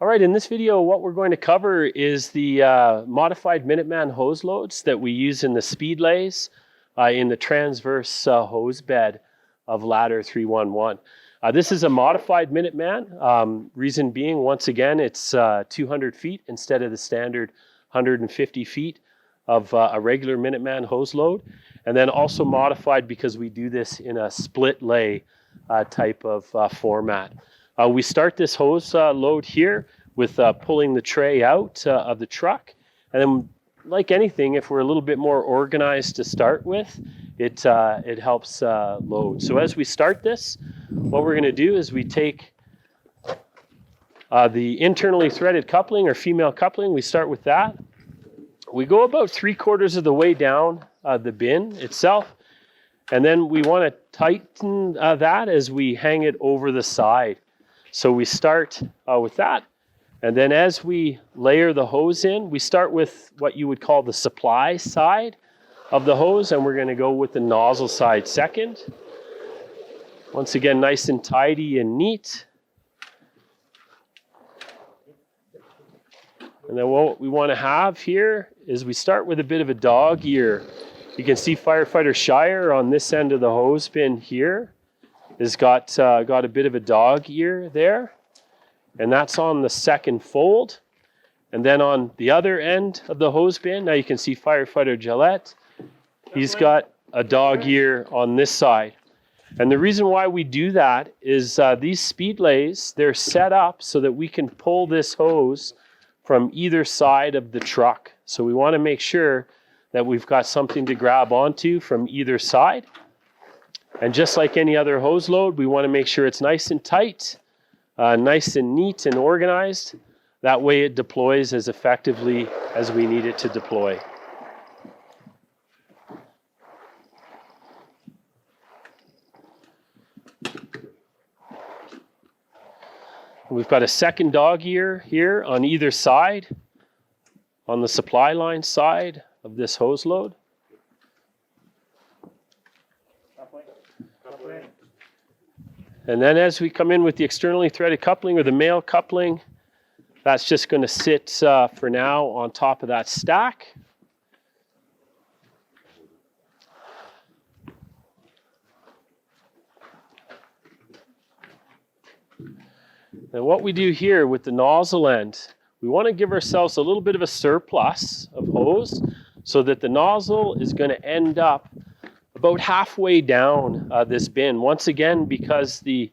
All right, in this video, what we're going to cover is the modified Minuteman hose loads that we use in the speed lays in the transverse hose bed of ladder 311. This is a modified Minuteman. Reason being, once again, it's 200 feet instead of the standard 150 feet of a regular Minuteman hose load. And then also modified because we do this in a split lay type of format. We start this hose load here with pulling the tray out of the truck. And then, like anything, if we're a little bit more organized to start with, it helps load. So as we start this, what we're going to do is we take the internally threaded coupling or female coupling. We start with that. We go about 3/4 of the way down the bin itself. And then we want to tighten that as we hang it over the side. So we start with that. And then as we layer the hose in, we start with what you would call the supply side of the hose, and we're going to go with the nozzle side second. Once again, nice and tidy and neat. And then what we want to have here is we start with a bit of a dog ear. You can see Firefighter Shire on this end of the hose bin here has got a bit of a dog ear there. And that's on the second fold. And then on the other end of the hose bin, now you can see Firefighter Gillette. He's got a dog ear on this side. And the reason why we do that is these speed lays, they're set up so that we can pull this hose from either side of the truck. So we want to make sure that we've got something to grab onto from either side. And just like any other hose load, we want to make sure it's nice and tight, nice and neat and organized. That way it deploys as effectively as we need it to deploy. We've got a second dog ear here on either side, on the supply line side of this hose load. And then as we come in with the externally threaded coupling or the male coupling, that's just going to sit for now on top of that stack. And what we do here with the nozzle end, we want to give ourselves a little bit of a surplus of hose so that the nozzle is going to end up about halfway down this bin. Once again, because the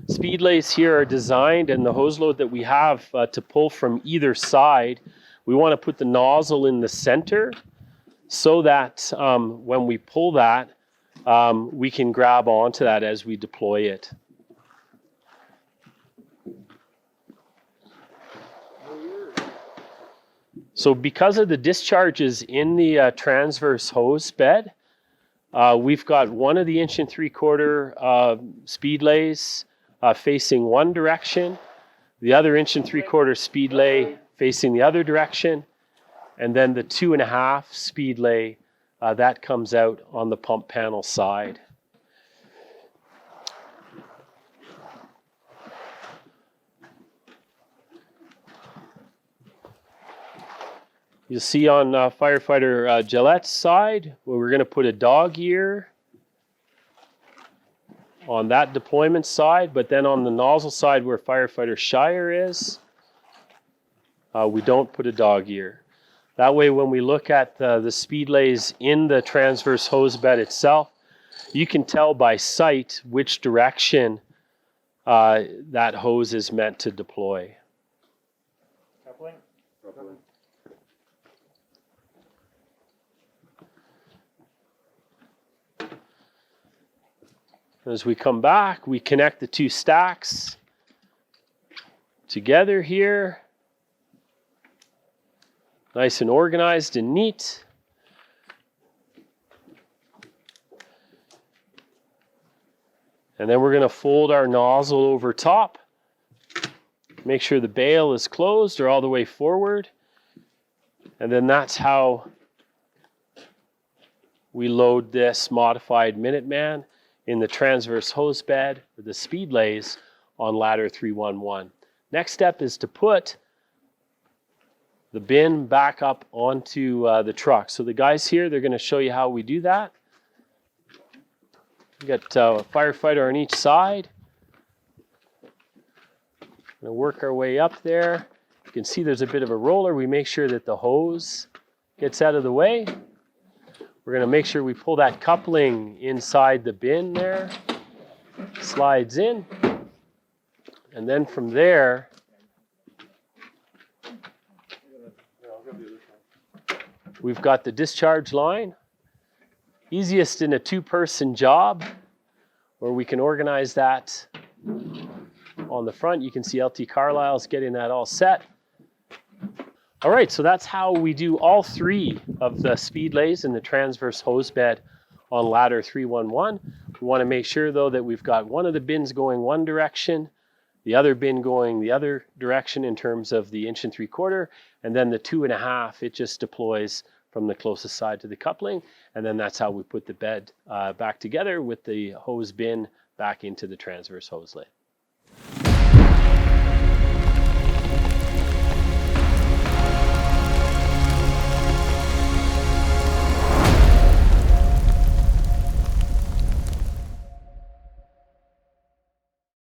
speed lays here are designed and the hose load that we have to pull from either side, we want to put the nozzle in the center so that when we pull that, we can grab onto that as we deploy it. So because of the discharges in the transverse hose bed, we've got one of the 1 3/4 speed lays facing one direction, the other 1 3/4 speed lay facing the other direction, and then the 2.5 speed lay that comes out on the pump panel side. You'll see on Firefighter Gillette's side where we're going to put a dog ear on that deployment side, but then on the nozzle side where Firefighter Shire is, we don't put a dog ear. That way when we look at the speed lays in the transverse hose bed itself, you can tell by sight which direction that hose is meant to deploy. Coupling. As we come back, we connect the two stacks together here. Nice and organized and neat. And then we're going to fold our nozzle over top. Make sure the bail is closed or all the way forward. And then that's how we load this modified Minuteman in the transverse hose bed or the speed lays on ladder 311. Next step is to put the bin back up onto the truck. So the guys here, they're going to show you how we do that. We got a firefighter on each side. Going to work our way up there. You can see there's a bit of a roller. We make sure that the hose gets out of the way. We're going to make sure we pull that coupling inside the bin there. Slides in. And then from there, we've got the discharge line. Easiest in a two-person job, where we can organize that on the front. You can see LT Carlisle's getting that all set. All right, so that's how we do all three of the speed lays and the transverse hose bed on ladder 311. We want to make sure though that we've got one of the bins going one direction, the other bin going the other direction in terms of the 1 3/4, and then the 2.5, it just deploys from the closest side to the coupling, and then that's how we put the bed back together with the hose bin back into the transverse hose lay.